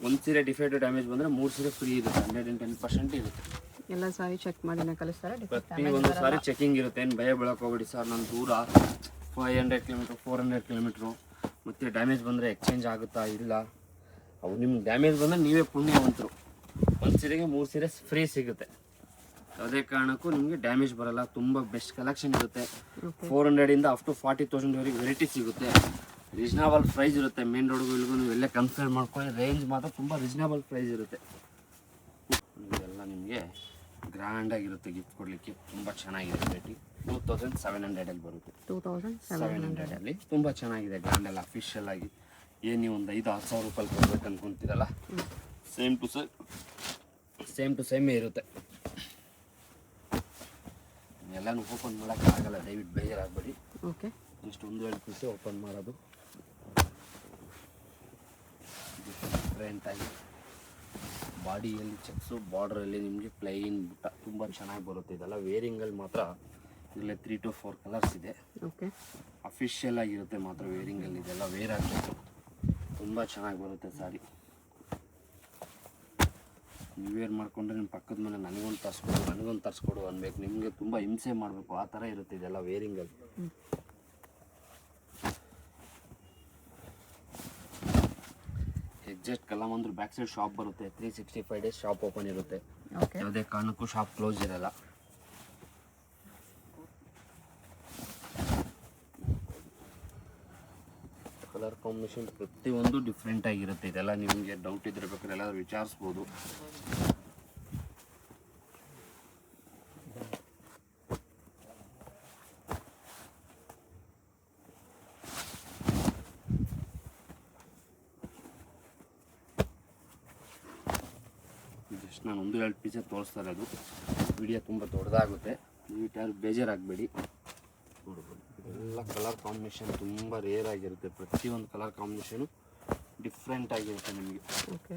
ಒಂದು ಸೀರೆ ಡಿಫೆಕ್ಟ್ ಡ್ಯಾಮೇಜ್ ಬಂದರೆ 3 ಸೀರೆ ಫ್ರೀ ಇರುತ್ತೆ. 110% ಇರುತ್ತೆ. ಎಲ್ಲ ಸಾರಿ ಚೆಕ್ ಮಾಡಿನೇ ಕಳಿಸ್ತಾರೆ. ಪ್ರತಿ ಒಂದು ಸಾರಿ ಚೆಕಿಂಗ್ ಇರುತ್ತೆ. ಏನು ಭಯ ಬೀಳಕ್ಕೆ ಹೋಗ್ಬೇಡಿ ಸರ್, ನಾನು ದೂರ 500 ಕಿಲೋಮೀಟ್ರ್ 400 ಕಿಲೋಮೀಟ್ರು ಮತ್ತು ಡ್ಯಾಮೇಜ್ ಬಂದರೆ ಎಕ್ಸ್ಚೇಂಜ್ ಆಗುತ್ತಾ ಇಲ್ಲ. ಅವು ನಿಮ್ಗೆ ಡ್ಯಾಮೇಜ್ ಬಂದರೆ ನೀವೇ ಪುಣ್ಯವಂತರು. ಒಂದು ಸೀರೆಗೆ 3 ಸೀರೆ ಫ್ರೀ ಸಿಗುತ್ತೆ. ಯಾವುದೇ ಕಾರಣಕ್ಕೂ ನಿಮಗೆ ಡ್ಯಾಮೇಜ್ ಬರಲ್ಲ. ತುಂಬ ಬೆಸ್ಟ್ ಕಲೆಕ್ಷನ್ ಇರುತ್ತೆ. 400 ಅಪ್ ಟು 40,000ವರೆಗೆ ವೆರೈಟಿ ಸಿಗುತ್ತೆ. ರೀಸನಬಲ್ ಪ್ರೈಸ್ ಇರುತ್ತೆ. ಮೇನ್ ರೋಡ್ಗೂ ಇಲ್ಲಿಗೂ ನೀವು ಎಲ್ಲೇ ಕನ್ಫರ್ಮ್ ಮಾಡ್ಕೊಳ್ಳಿ. ರೇಂಜ್ ಮಾತ್ರ ತುಂಬ ರೀಸನಬಲ್ ಪ್ರೈಸ್ ಇರುತ್ತೆ. ಇದೆಲ್ಲ ನಿಮಗೆ ಗ್ರ್ಯಾಂಡಾಗಿರುತ್ತೆ ಗಿಫ್ಟ್ ಕೊಡಲಿಕ್ಕೆ. ತುಂಬ ಚೆನ್ನಾಗಿದೆ. ವೆರೈಟಿ 2,700 ಬರುತ್ತೆ. 2,700 ತುಂಬ ಚೆನ್ನಾಗಿದೆ. ಗ್ರ್ಯಾಂಡೆಲ್ಲ ಅಫಿಷಿಯಲ್ ಆಗಿ ಏನು ನೀವು ಒಂದು 5,000 10,000 ರೂಪಾಯಿ ಕೊಡ್ಬೇಕು ಅನ್ಕೊಂತೀರಲ್ಲ, ಸೇಮ್ ಟು ಸೇಮೇ ಇರುತ್ತೆ. ಎಲ್ಲನೂ ಓಪನ್ ಮಾಡೋಕ್ಕಾಗಲ್ಲ, ದಯವಿಟ್ಟು ಬೇಜಾರಾಗಬೇಡಿ. ಓಕೆ, ಜಸ್ಟ್ 1-2 ಪೀಸ್ ಓಪನ್ ಮಾಡೋದು. ಡಿಫ್ರೆಂಟಾಗಿ ಬಾಡಿಯಲ್ಲಿ ಚೆಕ್ಸು, ಬಾರ್ಡ್ರಲ್ಲಿ ನಿಮಗೆ ಪ್ಲೈನ್ ಬುಟ್ಟ ತುಂಬ ಚೆನ್ನಾಗಿ ಬರುತ್ತೆ. ಇದೆಲ್ಲ ವೇರಿಂಗಲ್ಲಿ ಮಾತ್ರ ಇದರಲ್ಲಿ 3 to 4 ಕಲರ್ಸ್ ಇದೆ. ಓಕೆ, ಅಫಿಷಿಯಲ್ ಆಗಿರುತ್ತೆ ಮಾತ್ರ ವೇರಿಂಗಲ್ಲಿ. ಇದೆಲ್ಲ ವೇರ್ ಆಗಬೇಕು. ತುಂಬ ಚೆನ್ನಾಗಿ ಬರುತ್ತೆ ಸಾರಿ. ನೀವು ವೇರ್ ಮಾಡಿಕೊಂಡ್ರೆ ನಿಮ್ಮ ಪಕ್ಕದ ಮನೆ ನನಗೊಂದು ತರಿಸ್ಕೊಡು ಅನ್ಬೇಕು. ನಿಮಗೆ ತುಂಬ ಹಿಂಸೆ ಮಾಡಬೇಕು, ಆ ಥರ ಇರುತ್ತೆ ಇದೆಲ್ಲ ವೇರಿಂಗಲ್ಲಿ. ಎಕ್ಸಾಕ್ಟ್ ಕಲಾಮಂದ್ರು ಬ್ಯಾಕ್ ಸೈಡ್ ಶಾಪ್ ಬರುತ್ತೆ. 365 days ಶಾಪ್ ಓಪನ್ ಇರುತ್ತೆ. ಯಾವುದೇ ಕಾರಣಕ್ಕೂ ಶಾಪ್ ಕ್ಲೋಸ್ ಇರಲ್ಲ. ಕಲರ್ ಕಾಂಬಿನೇಷನ್ ಪ್ರತಿಯೊಂದು ಡಿಫ್ರೆಂಟ್ ಆಗಿರುತ್ತೆ. ಇದೆಲ್ಲ ನಿಮಗೆ ಡೌಟ್ ಇದ್ರೆ ಬೇಕಾದ್ರೆ ಎಲ್ಲಾದ್ರೂ ವಿಚಾರಿಸ್ಬೋದು. ಜಸ್ಟ್ ನಾನು 1-2 ಪೀಸೇ ತೋರಿಸ್ತಾ ಇರೋದು. ವಿಡಿಯೋ ತುಂಬ ದೊಡ್ಡದಾಗುತ್ತೆ, ನೀವು ಯಾರು ಬೇಜಾರಾಗಬೇಡಿ. ನೋಡ್ಬೋದು ಎಲ್ಲ ಕಲರ್ ಕಾಂಬಿನೇಷನ್ ತುಂಬ ರೇರ್ ಆಗಿರುತ್ತೆ. ಪ್ರತಿಯೊಂದು ಕಲರ್ ಕಾಂಬಿನೇಷನು ಡಿಫ್ರೆಂಟ್ ಆಗಿರುತ್ತೆ. ನಿಮಗೆ ಓಕೆ,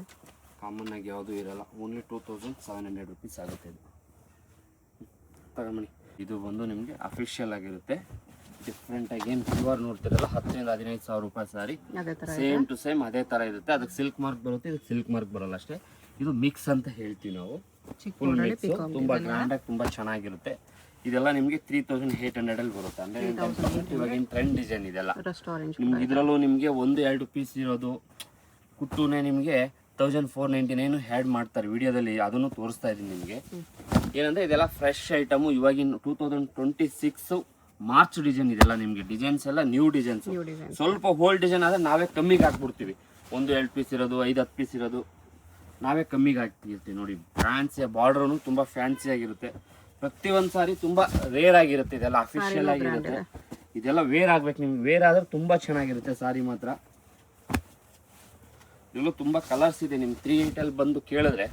ಕಾಮನ್ ಆಗಿ ಯಾವುದೂ ಇರಲ್ಲ. ಓನ್ಲಿ 2,700 ರೂಪೀಸ್ ಆಗುತ್ತೆ ಇದು. ತಗೊಂಬನ್ನಿ. ಇದು ಬಂದು ನಿಮಗೆ ಅಫಿಷಿಯಲ್ ಆಗಿರುತ್ತೆ. ಡಿಫ್ರೆಂಟಾಗಿ ಏನು ಪ್ಯೂರ್ ನೋಡ್ತಿರಲ್ಲ 10,000 to 15,000 ರೂಪಾಯಿ ಸಾರಿ ಸೇಮ್ ಟು ಸೇಮ್ ಅದೇ ಥರ ಇರುತ್ತೆ. ಅದಕ್ಕೆ ಸಿಲ್ಕ್ ಮಾರ್ಕ್ ಬರುತ್ತೆ, ಇದಕ್ಕೆ ಸಿಲ್ಕ್ ಮಾರ್ಕ್ ಬರಲ್ಲ ಅಷ್ಟೇ. ಇದು ಮಿಕ್ಸ್ ಅಂತ ಹೇಳ್ತೀವಿ ನಾವು. ಫುಲ್ ಮಿಕ್ಸ್ ತುಂಬ ಗ್ರ್ಯಾಂಡಾಗಿ ತುಂಬ ಚೆನ್ನಾಗಿರುತ್ತೆ. ಇದೆಲ್ಲ ನಿಮಗೆ 3,800 ಬರುತ್ತೆ. ಅಂದರೆ ಇವಾಗಿನ ಟ್ರೆಂಡ್ ಡಿಸೈನ್ ಇದೆಲ್ಲ. ನಿಮ್ಗೆ ಇದರಲ್ಲೂ ನಿಮಗೆ 1-2 ಪೀಸ್ ಇರೋದು ಕುಟ್ಟುನೇ ನಿಮಗೆ 1,499 ಹ್ಯಾಡ್ ಮಾಡ್ತಾರೆ ವಿಡಿಯೋದಲ್ಲಿ. ಅದನ್ನು ತೋರಿಸ್ತಾ ಇದ್ದೀನಿ ನಿಮಗೆ. ಏನಂದರೆ ಇದೆಲ್ಲ ಫ್ರೆಶ್ ಐಟಮು. ಇವಾಗಿನ 2026 ಮಾರ್ಚ್ ಡಿಸೈನ್ ಇದೆಲ್ಲ. ನಿಮಗೆ ಡಿಸೈನ್ಸ್ ಎಲ್ಲ ನ್ಯೂ ಡಿಸೈನ್ಸ್. ಸ್ವಲ್ಪ ಹೋಲ್ಡ್ ಡಿಸೈನ್ ಆದರೆ ನಾವೇ ಕಮ್ಮಿಗೆ ಹಾಕ್ಬಿಡ್ತೀವಿ. 1-2 ಪೀಸ್ ಇರೋದು, 5-10 ಪೀಸ್ ಇರೋದು ನಾವೇ ಕಮ್ಮಿಗೆ ಹಾಕ್ತಿರ್ತೀವಿ. ನೋಡಿ ಫ್ಯಾನ್ಸಿ ಬಾರ್ಡ್ರೂ ತುಂಬ ಫ್ಯಾನ್ಸಿ ಆಗಿರುತ್ತೆ. ಪ್ರತಿಯೊಂದು ಸಾರಿ ತುಂಬ ರೇರ್ ಆಗಿರುತ್ತೆ. ಇದೆಲ್ಲ ಅಫಿಷಿಯಲ್ ಆಗಿರುತ್ತೆ. ಇದೆಲ್ಲ ವೇರ್ ಆಗ್ಬೇಕು. ನಿಮ್ಗೆ ವೇರ್ ಆದ್ರೆ ತುಂಬ ಚೆನ್ನಾಗಿರುತ್ತೆ ಸಾರಿ ಮಾತ್ರ. ಇಲ್ಲೂ ತುಂಬ ಕಲರ್ಸ್ ಇದೆ. ನಿಮ್ಗೆ 3-8 ಬಂದು ಕೇಳಿದ್ರೆ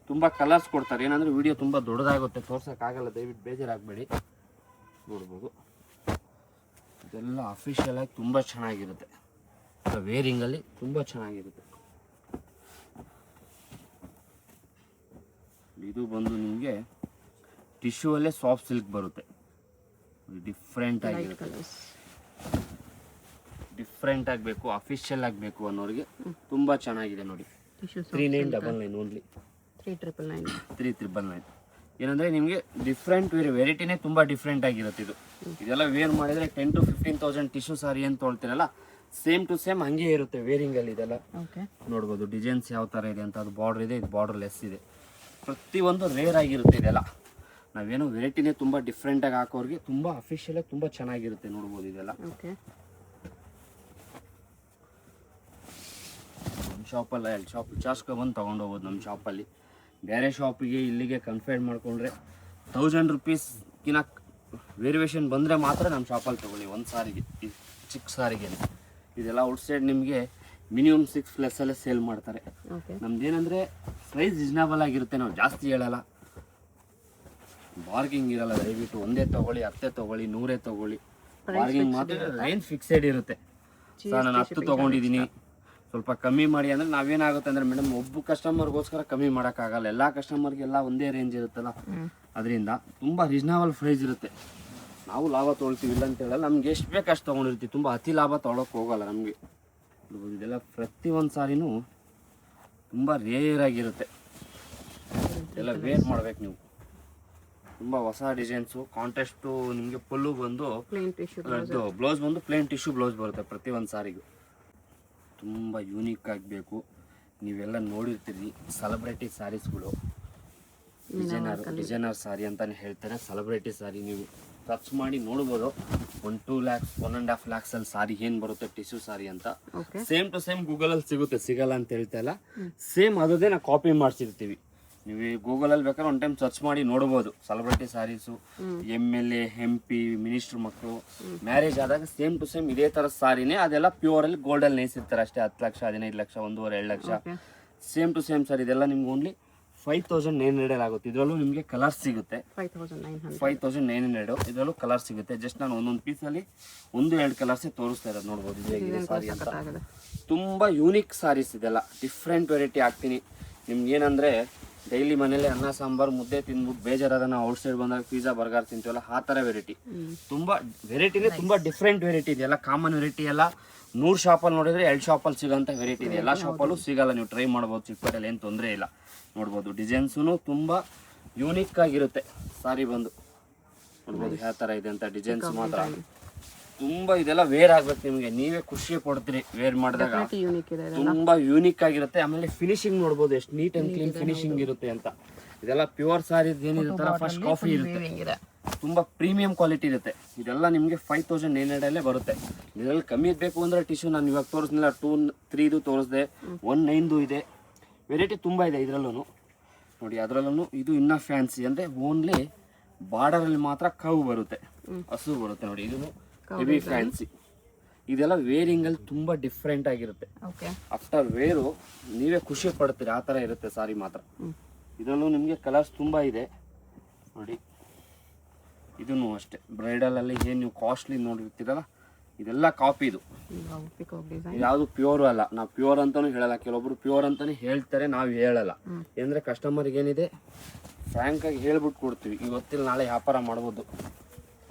ತುಂಬ ಕಲರ್ಸ್ ಕೊಡ್ತಾರೆ. ಏನಂದ್ರೆ ವಿಡಿಯೋ ತುಂಬ ದೊಡ್ಡದಾಗುತ್ತೆ, ತೋರ್ಸೋಕ್ಕಾಗಲ್ಲ, ದಯವಿಟ್ಟು ಬೇಜಾರಾಗಬೇಡಿ. ನೋಡ್ಬೋದು ಇದೆಲ್ಲ ಅಫಿಷಿಯಲ್ ಆಗಿ ತುಂಬ ಚೆನ್ನಾಗಿರುತ್ತೆ. ವೇರಿಂಗಲ್ಲಿ ತುಂಬ ಚೆನ್ನಾಗಿರುತ್ತೆ. ಇದು ಬಂದು ನಿಮಗೆ ಟಿಶ್ಯೂ ಅಲ್ಲೇ ಸಾಫ್ಟ್ ಸಿಲ್ಕ್ ಬರುತ್ತೆ. ಡಿಫ್ರೆಂಟ್ ಆಗಿರುತ್ತೆ. ಡಿಫ್ರೆಂಟ್ ಆಗಬೇಕು, ಅಫಿಷಿಯಲ್ ಆಗಬೇಕು ಅನ್ನೋರಿಗೆ ತುಂಬ ಚೆನ್ನಾಗಿದೆ. ನೋಡಿ 3999 ಓನ್ಲಿ 3999. ಏನಂದರೆ ನಿಮಗೆ ಡಿಫ್ರೆಂಟ್ ವೆರೈಟಿನೇ ತುಂಬ ಡಿಫ್ರೆಂಟ್ ಆಗಿರುತ್ತೆ. ಇದೆಲ್ಲ ವೇರ್ ಮಾಡಿದರೆ 10,000 to 15,000 ಟಿಶ್ಯೂ ಸಾರಿ ಏನು ತೊಳ್ತೀರಲ್ಲ ಸೇಮ್ ಟು ಸೇಮ್ ಹಂಗೆ ಇರುತ್ತೆ ವೇರಿಂಗಲ್ಲಿ. ಇದೆಲ್ಲ ನೋಡ್ಬೋದು ಡಿಸೈನ್ಸ್ ಯಾವ ಥರ ಇದೆ ಅಂತ. ಅದು ಬಾರ್ಡರ್ ಇದೆ, ಇದು ಬಾರ್ಡರ್ ಲೆಸ್ ಇದೆ. ಪ್ರತಿಯೊಂದು ರೇರ್ ಆಗಿರುತ್ತೆ ಇದೆಲ್ಲ. ನಾವೇನೋ ವೆರೈಟಿನೇ ತುಂಬ ಡಿಫ್ರೆಂಟಾಗಿ ಹಾಕೋರಿಗೆ ತುಂಬ ಅಫಿಷಿಯಲಾಗಿ ತುಂಬ ಚೆನ್ನಾಗಿರುತ್ತೆ. ನೋಡ್ಬೋದು ಇದೆಲ್ಲ. ನಮ್ಮ ಶಾಪಲ್ಲಿ 2 ಶಾಪ್ ವಿಚಾರಿಸ್ಕೊಬಂದು ತೊಗೊಂಡು ಹೋಗ್ಬೋದು. ನಮ್ಮ ಶಾಪಲ್ಲಿ ಬೇರೆ ಶಾಪಿಗೆ ಇಲ್ಲಿಗೆ ಕನ್ಫೈಡ್ ಮಾಡಿಕೊಂಡ್ರೆ 1,000 ರೂಪೀಸ್ಗಿನ ವೇರಿಯೇಷನ್ ಬಂದರೆ ಮಾತ್ರ ನಮ್ಮ ಶಾಪಲ್ಲಿ ತೊಗೊಳ್ಳಿ ಒಂದು ಸಾರಿಗೆ, ಈ ಚಿಕ್ಕ ಸಾರಿಗೆ. ಇದೆಲ್ಲ ಔಟ್ಸೈಡ್ ನಿಮಗೆ ಮಿನಿಮಮ್ 6+ ಅಲ್ಲೇ ಸೇಲ್ ಮಾಡ್ತಾರೆ. ಓಕೆ ನಮ್ದೇನಂದ್ರೆ ಪ್ರೈಸ್ ರೀಸನಬಲ್ ಆಗಿರುತ್ತೆ, ನಾವು ಜಾಸ್ತಿ ಹೇಳಲ್ಲ, ಬಾರ್ಗಿಂಗ್ ಇರಲ್ಲ. ದಯವಿಟ್ಟು ಒಂದೇ ತಗೊಳ್ಳಿ, 10 ತಗೊಳ್ಳಿ, 100 ತಗೊಳ್ಳಿ, ಬಾರ್ಗಿಂಗ್ ಮಾತ್ರ ರೇಂಜ್ ಫಿಕ್ಸೆಡ್ ಇರುತ್ತೆ. ಸರ್ ನಾನು 10 ತೊಗೊಂಡಿದ್ದೀನಿ ಸ್ವಲ್ಪ ಕಮ್ಮಿ ಮಾಡಿ ಅಂದರೆ ನಾವೇನಾಗುತ್ತೆ ಅಂದರೆ ಮೇಡಮ್ ಒಬ್ಬ ಕಸ್ಟಮರ್ಗೋಸ್ಕರ ಕಮ್ಮಿ ಮಾಡೋಕ್ಕಾಗಲ್ಲ, ಎಲ್ಲ ಕಸ್ಟಮರ್ಗೆಲ್ಲ ಒಂದೇ ರೇಂಜ್ ಇರುತ್ತಲ್ಲ, ಅದರಿಂದ ತುಂಬ ರೀಸನಬಲ್ ಪ್ರೈಸ್ ಇರುತ್ತೆ. ನಾವು ಲಾಭ ತೊಗೊಳ್ತೀವಿ ಇಲ್ಲ ಅಂತ ಹೇಳಲ್ಲ, ನಮ್ಗೆ ಎಷ್ಟು ಬೇಕು ಅಷ್ಟು ತೊಗೊಂಡಿರ್ತೀವಿ, ತುಂಬ ಅತಿ ಲಾಭ ತೊಗೊಳಕ್ಕೆ ಹೋಗಲ್ಲ ನಮಗೆ. ಇದೆಲ್ಲ ಪ್ರತಿಯೊಂದು ಸಾರಿನೂ ತುಂಬ ರೇರ್ ಆಗಿರುತ್ತೆ, ಇದೆಲ್ಲ ವೇರ್ ಮಾಡ್ಬೇಕು ನೀವು. ತುಂಬ ಹೊಸ ಡಿಸೈನ್ಸು, ಕಾಂಟ್ರಾಸ್ಟು. ನಿಮಗೆ ಪಲ್ಲು ಬಂದು ಪ್ಲೇನ್ ಟಿಶ್ಯೂ ಬ್ಲೌಸ್ ಬಂದು ಪ್ಲೇನ್ ಟಿಶ್ಯೂ ಬ್ಲೌಸ್ ಬರುತ್ತೆ ಪ್ರತಿಯೊಂದು ಸಾರಿಗೂ. ತುಂಬ ಯೂನಿಕ್ ಆಗಬೇಕು. ನೀವೆಲ್ಲ ನೋಡಿರ್ತೀರಿ ಸೆಲೆಬ್ರಿಟಿ ಸ್ಯಾರೀಸ್ಗಳು, ಡಿಸೈನರ್ ಸಾರಿ ಅಂತಲೇ ಹೇಳ್ತಾರೆ. ಸೆಲೆಬ್ರಿಟಿ ಸಾರಿ ನೀವು ಸರ್ಚ್ ಮಾಡಿ ನೋಡ್ಬೋದು. 1-2 lakhs 1.5 lakhs ಅಲ್ಲಿ ಸಾರಿ ಏನು ಬರುತ್ತೆ ಟಿಶ್ಯೂ ಸಾರಿ ಅಂತ. ಸೇಮ್ ಟು ಸೇಮ್ ಗೂಗಲಲ್ಲಿ ಸಿಗುತ್ತೆ, ಸಿಗಲ್ಲ ಅಂತ ಹೇಳ್ತಾ ಇಲ್ಲ, ಸೇಮ್ ಅದೇ ನಾವು ಕಾಪಿ ಮಾಡಿಸಿರ್ತೀವಿ. ನೀವು ಗೂಗಲಲ್ಲಿ ಬೇಕಾದ್ರೆ ಒಂದು ಟೈಮ್ ಸರ್ಚ್ ಮಾಡಿ ನೋಡ್ಬೋದು. Celebrity sarees, MLA MP minister ಮಕ್ಕಳು ಮ್ಯಾರೇಜ್ ಆದಾಗ ಸೇಮ್ ಟು ಸೇಮ್ ಇದೇ ಥರ ಸಾರಿನೇ, ಅದೆಲ್ಲ ಪ್ಯೂರಲ್ಲಿ ಗೋಲ್ಡಲ್ಲಿ ನೇಸಿರ್ತಾರೆ ಅಷ್ಟೇ. 10 lakh 15 lakh 1.5 lakh same to same sir. ಇದೆಲ್ಲ ನಿಮ್ಗೆ ಓನ್ಲಿ 5,900 ಆಗುತ್ತೆ. ಇದರಲ್ಲೂ ನಿಮಗೆ ಕಲರ್ ಸಿಗುತ್ತೆ 5,900. ಇದರಲ್ಲೂ ಕಲರ್ ಸಿಗುತ್ತೆ. ಜಸ್ಟ್ ನಾನು ಒಂದೊಂದು ಪೀಸಲ್ಲಿ 1-2 ಕಲರ್ಸೇ ತೋರಿಸ್ತಾ ಇರೋದು, ನೋಡ್ಬೋದು. ಇದೇ ಸಾರಿ ಅಂತ ತುಂಬ ಯೂನಿಕ್ ಸಾರೀಸ್ ಇದೆಲ್ಲ. ಡಿಫ್ರೆಂಟ್ ವೆರೈಟಿ ಹಾಕ್ತೀನಿ ನಿಮ್ಗೆ. ಏನಂದರೆ ಡೈಲಿ ಮನೇಲಿ ಅನ್ನ ಸಾಂಬಾರು ಮುದ್ದೆ ತಿಂದ್ಬಿಟ್ಟು ಬೇಜಾರಾದ ನಾವು ಔಟ್ಸೈಡ್ ಬಂದಾಗ ಪಿಜ್ಜಾ ಬರ್ಗರ್ ತಿಂತೀವಲ್ಲ, ಆ ಥರ ವೆರೈಟಿ. ತುಂಬ ವೆರೈಟಿನೇ ತುಂಬ ಡಿಫ್ರೆಂಟ್ ವೆರೈಟಿ ಇದೆಲ್ಲ. ಕಾಮನ್ ವೆರೈಟಿ ಎಲ್ಲ 100 ಶಾಪಲ್ಲಿ ನೋಡಿದ್ರೆ 2 ಶಾಪಲ್ಲಿ ಸಿಗೋಂಥ ವೆರೈಟಿ ಇದೆ. ಎಲ್ಲ ಶಾಪಲ್ಲೂ ಸಿಗಲ್ಲ, ನೀವು ಟ್ರೈ ಮಾಡ್ಬೋದು. ಚಿಕ್ಕಪೇಟೆಯಲ್ಲಿ ಏನು ತೊಂದರೆ ಇಲ್ಲ, ನೋಡ್ಬೋದು. ಡಿಸೈನ್ಸೂ ತುಂಬ ಯೂನಿಕ್ ಆಗಿರುತ್ತೆ ಸಾರಿ ಬಂದು, ನೋಡ್ಬೋದು ಯಾವ ಥರ ಇದೆ ಅಂತ. ಡಿಸೈನ್ಸ್ ಮಾತ್ರ ತುಂಬ ಇದೆಲ್ಲ ವೇರ್ ಆಗ್ಬೇಕು ನಿಮಗೆ, ನೀವೇ ಖುಷಿ ಪಡ್ತೀರಿ ವೇರ್ ಮಾಡಿದಾಗ. ತುಂಬ ಯೂನಿಕ್ ಆಗಿರುತ್ತೆ. ಆಮೇಲೆ ಫಿನಿಶಿಂಗ್ ನೋಡ್ಬೋದು ಎಷ್ಟು ನೀಟ್ ಆ್ಯಂಡ್ ಕ್ಲೀನ್ ಫಿನಿಶಿಂಗ್ ಇರುತ್ತೆ ಅಂತ. ಇದೆಲ್ಲ ಪ್ಯೂರ್ ಸಾರಿ ಏನಿರುತ್ತಲ್ಲ, ಫಸ್ಟ್ ಕಾಫಿ ಇರುತ್ತೆ, ತುಂಬ ಪ್ರೀಮಿಯಂ ಕ್ವಾಲಿಟಿ ಇರುತ್ತೆ. ಇದೆಲ್ಲ ನಿಮಗೆ 5,900 ಬರುತ್ತೆ. ಇದರಲ್ಲಿ ಕಮ್ಮಿ ಬೇಕು ಅಂದರೆ ಟಿಶ್ಯೂ ನಾನು ಇವಾಗ ತೋರಿಸ್ನಿಲ್ಲ, 2-3 ತೋರಿಸಿದೆ, 1.9 ಇದೆ. ವೆರೈಟಿ ತುಂಬ ಇದೆ ಇದರಲ್ಲೂ ನೋಡಿ. ಅದರಲ್ಲೂ ಇದು ಇನ್ನೂ ಫ್ಯಾನ್ಸಿ ಅಂದರೆ ಓನ್ಲಿ ಬಾರ್ಡರಲ್ಲಿ ಮಾತ್ರ ಕವ್ ಬರುತ್ತೆ, ಹಸು ಬರುತ್ತೆ ನೋಡಿ. ಇದು ಹೆವಿ ಫ್ಯಾನ್ಸಿ. ಇದೆಲ್ಲ ವೇರಿಂಗಲ್ಲಿ ತುಂಬ ಡಿಫ್ರೆಂಟ್ ಆಗಿರುತ್ತೆ. ಆಫ್ಟರ್ ವೇರು ನೀವೇ ಖುಷಿ ಪಡ್ತೀರಿ, ಆ ಥರ ಇರುತ್ತೆ ಸಾರಿ ಮಾತ್ರ. ಇದರಲ್ಲೂ ನಿಮಗೆ ಕಲರ್ಸ್ ತುಂಬ ಇದೆ ನೋಡಿ. ಇದೂ ಅಷ್ಟೇ ಬ್ರೈಡಲಲ್ಲಿ ಏನು ನೀವು ಕಾಸ್ಟ್ಲಿ ನೋಡಿರ್ತೀರಲ್ಲ, ಇದೆಲ್ಲ ಕಾಪಿ. ಇದು ಯಾವುದು ಪ್ಯೂರ್ ಅಲ್ಲ. ನಾವು ಪ್ಯೂರ್ ಅಂತಾನೂ ಹೇಳಲ್ಲ, ಕೆಲವೊಬ್ರು ಪ್ಯೂರ್ ಅಂತಾನೆ ಹೇಳ್ತಾರೆ, ನಾವು ಹೇಳಲ್ಲ. ಅಂದರೆ ಕಸ್ಟಮರ್ಗೆ ಏನಿದೆ ಫ್ರ್ಯಾಂಕಾಗಿ ಹೇಳ್ಬಿಟ್ಟು ಕೊಡ್ತೀವಿ. ಇವತ್ತಿಲ್ಲ ನಾಳೆ ವ್ಯಾಪಾರ ಮಾಡ್ಬೋದು,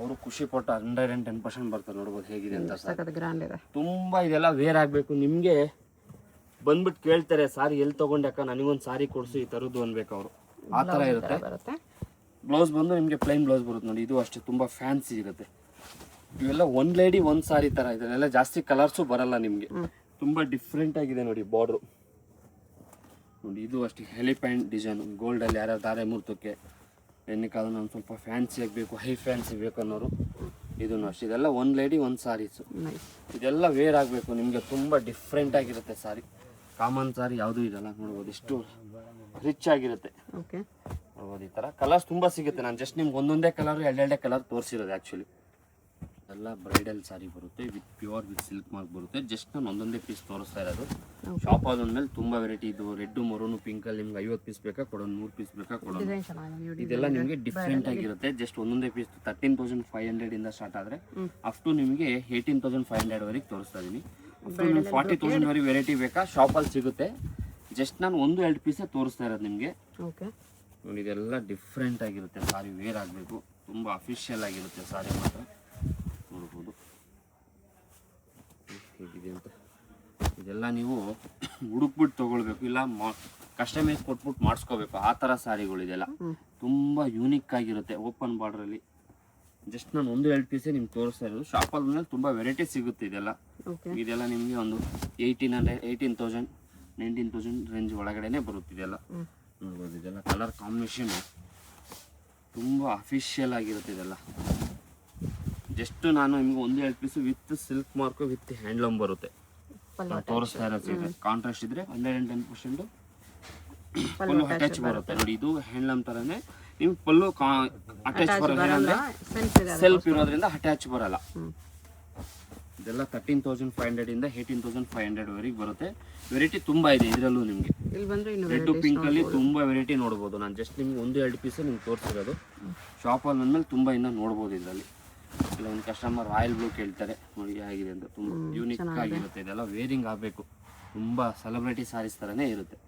ಅವರು ಖುಷಿ ಪಟ್ಟು 110% ಬರ್ತಾರೆ. ನೋಡ್ಬೋದು ಹೇಗಿದೆ ಅಂತ ಸರ್. ತುಂಬ ಇದೆಲ್ಲ ವೇರ್ ಆಗಬೇಕು. ನಿಮಗೆ ಬಂದ್ಬಿಟ್ಟು ಕೇಳ್ತಾರೆ ಸಾರಿ ಎಲ್ಲಿ ತೊಗೊಂಡ್ಯಾಕ, ನನಗೊಂದು ಸಾರಿ ಕೊಡಿಸು ಈ ಥರದ್ದು ಅನ್ಬೇಕು ಅವರು, ಆ ಥರ ಇರುತ್ತೆ. ಬ್ಲೌಸ್ ಬಂದು ನಿಮಗೆ ಪ್ಲೈನ್ ಬ್ಲೌಸ್ ಬರುತ್ತೆ ನೋಡಿ. ಇದು ಅಷ್ಟೇ ತುಂಬ ಫ್ಯಾನ್ಸಿ ಇರುತ್ತೆ. ಇವೆಲ್ಲ ಒಂದು ಲೇಡಿ ಒಂದು ಸಾರಿ ಥರ. ಇದೆಲ್ಲ ಜಾಸ್ತಿ ಕಲರ್ಸು ಬರಲ್ಲ ನಿಮಗೆ, ತುಂಬ ಡಿಫ್ರೆಂಟ್ ಆಗಿದೆ ನೋಡಿ. ಬಾರ್ಡ್ರು ನೋಡಿ, ಇದು ಅಷ್ಟೇ ಹೆಲಿಪ್ಯಾಂಟ್ ಡಿಸೈನ್ ಗೋಲ್ಡಲ್ಲಿ. ಯಾರ್ಯಾರು ಧಾರೆ ಮುಹೂರ್ತಕ್ಕೆ ಎಣ್ಣೆಕಾಲು ನಾನು ಸ್ವಲ್ಪ ಫ್ಯಾನ್ಸಿ ಆಗಬೇಕು, ಹೈ ಫ್ಯಾನ್ಸಿ ಬೇಕು ಅನ್ನೋರು ಇದೂ ಅಷ್ಟೇ. ಇದೆಲ್ಲ ಒಂದು ಲೇಡಿ ಒಂದು ಸಾರೀಸು. ಇದೆಲ್ಲ ವೇರ್ ಆಗಬೇಕು ನಿಮಗೆ, ತುಂಬ ಡಿಫ್ರೆಂಟ್ ಆಗಿರುತ್ತೆ ಸಾರಿ. ಕಾಮನ್ ಸಾರಿ ಯಾವುದೂ ಇದೆಲ್ಲ ನೋಡ್ಬೋದು, ಎಷ್ಟು ರಿಚ್ ಆಗಿರುತ್ತೆ ನೋಡ್ಬೋದು. ಈ ಥರ ಕಲರ್ಸ್ ತುಂಬ ಸಿಗುತ್ತೆ. ನಾನು ಜಸ್ಟ್ ನಿಮ್ಗೆ ಒಂದೊಂದೇ ಕಲರ್ 2 ಕಲರ್ ತೋರಿಸಿರೋದು ಆ್ಯಕ್ಚುಲಿ. ಎಲ್ಲ ಬ್ರೈಡಲ್ ಸಾರಿ ಬರುತ್ತೆ with pure with silk mark ಬರುತ್ತೆ. ಜಸ್ಟ್ ನಾನು ಒಂದೊಂದೇ ಪೀಸ್ ತೋರಿಸ್ತಾ ಇರೋದು. ಶಾಪ್ ಆದ್ಮೇಲೆ ತುಂಬ ವೆರೈಟಿ. ಇದು ರೆಡ್ ಮರೂನು ಪಿಂಕಲ್ಲಿ ನಿಮ್ಗೆ 50 ಪೀಸ್ ಬೇಕಾ ಕೊಡೋದು, 100 ಪೀಸ್ ಬೇಕಾ ಕೊಡೋದು. ಇದೆಲ್ಲ ನಿಮಗೆ ಡಿಫ್ರೆಂಟ್ ಆಗಿರುತ್ತೆ. ಜಸ್ಟ್ ಒಂದೊಂದೇ ಪೀಸ್ 13,500 ಇಂದ ಸ್ಟಾರ್ಟ್ ಆದರೆ ಅಪ್ ಟು ನಿಮಗೆ 18,500 ವರೆಗೆ ತೋರಿಸ್ತಾ ಇದ್ದೀನಿ. ಅಪ್ ಟು ನಿಮ್ಗೆ 40,000 ವರೆಗೆ ವೆರೈಟಿ ಬೇಕಾ ಶಾಪಲ್ಲಿ ಸಿಗುತ್ತೆ. ಜಸ್ಟ್ ನಾನು 1-2 ಪೀಸೇ ತೋರಿಸ್ತಾ ಇರೋದು ನಿಮಗೆ. ನೋಡಿ, ಇದೆಲ್ಲ ಡಿಫ್ರೆಂಟ್ ಆಗಿರುತ್ತೆ ಸಾರಿ. ವೇರ್ ಆಗಬೇಕು, ತುಂಬ ಅಫಿಷಿಯಲ್ ಆಗಿರುತ್ತೆ ಸಾರಿ ಮಾತ್ರ. ನೋಡ್ಬೋದು ಹೇಗಿದೆ ಅಂತ. ಇದೆಲ್ಲ ನೀವು ಹುಡುಕ್ಬಿಟ್ಟು ತೊಗೊಳ್ಬೇಕು, ಇಲ್ಲ ಕಸ್ಟಮೈಸ್ ಕೊಟ್ಬಿಟ್ಟು ಮಾಡಿಸ್ಕೋಬೇಕು, ಆ ಥರ ಸಾರಿಗಳು. ಇದೆಲ್ಲ ತುಂಬ ಯೂನಿಕ್ ಆಗಿರುತ್ತೆ. ಓಪನ್ ಬಾರ್ಡ್ರಲ್ಲಿ ಜಸ್ಟ್ ನಾನು 1-2 ಪೀಸೇ ನಿಮ್ಗೆ ತೋರಿಸ್ತಾ ಇರೋದು. ಶಾಪಲ್ಲಿ ಮೇಲೆ ತುಂಬ ವೆರೈಟಿ ಸಿಗುತ್ತೆ. ಇದೆಲ್ಲ ನಿಮಗೆ ಒಂದು 1800 18,000 19,000 ರೇಂಜ್ ಒಳಗಡೆನೆ ಬರುತ್ತೆ. ಇದೆಲ್ಲ ನೋಡ್ಬೋದು. ಇದೆಲ್ಲ ಕಲರ್ ಕಾಂಬಿನೇಷನು ತುಂಬ ಅಫಿಷಿಯಲ್ ಆಗಿರುತ್ತೆ. ಇದೆಲ್ಲ ಜಸ್ಟ್ ನಾನು ನಿಮ್ಗೆ 1-2 piece with silk mark with handloom ಬರುತ್ತೆ ತೋರಿಸ್ತಾ ಇರೋದು. ಕಾಂಟ್ರಾಸ್ಟ್ ಇದ್ರೆ 110% ಪಲ್ಲು ಅಟ್ಯಾಚ್ ಬರುತ್ತೆ ನೋಡಿ. ಇದು ಹ್ಯಾಂಡ್ಲೂಮ್ ಥರನೇ. ನೀವು ಪಲ್ಲು ಅಟ್ಯಾಚ್ ಬರೋದು ಏನಂದ್ರೆ ಸೆಲ್ಫ್ ಇರೋದ್ರಿಂದ ಅಟ್ಯಾಚ್ ಬರಲ್ಲ. ಇದೆಲ್ಲ 13,500 ಇಂದ 18,500 ವರೆಗೆ ಬರುತ್ತೆ. ವೆರೈಟಿ ತುಂಬಾ ಇದೆ ಇದರಲ್ಲೂ ನಿಮಗೆ. ಇಲ್ಲಿ ಬಂದ್ರೆ ಇನ್ನು ರೆಡ್ ಪಿಂಕ್ ಅಲ್ಲಿ ತುಂಬಾ ವೆರೈಟಿ ನೋಡ್ಬೋದು. ನಾನು ಜಸ್ಟ್ ನಿಮ್ಗೆ 1-2 ಪೀಸ್ ನಿಮ್ಗೆ ತೋರಿಸಿರೋದು. ಶಾಪಲ್ಲಿ ಅಂದ್ಮೇಲೆ ತುಂಬಾ ಇನ್ನ ನೋಡ್ಬೋದು ಇದರಲ್ಲಿ. ಇಲ್ಲ ಒಂದು ಕಸ್ಟಮರ್ ರಾಯಲ್ ಬ್ಲೂ ಕೇಳ್ತಾರೆ ನೋಡಿ ಆಗಿದೆ ಅಂತ. ತುಂಬಾ ಯೂನಿಕ್ ಆಗಿರುತ್ತೆ. ಇದೆಲ್ಲ ವೇರಿಂಗ್ ಆಗಬೇಕು. ತುಂಬಾ ಸೆಲೆಬ್ರಿಟಿ ಸಾರೀಸ್ ಥರನೇ ಇರುತ್ತೆ.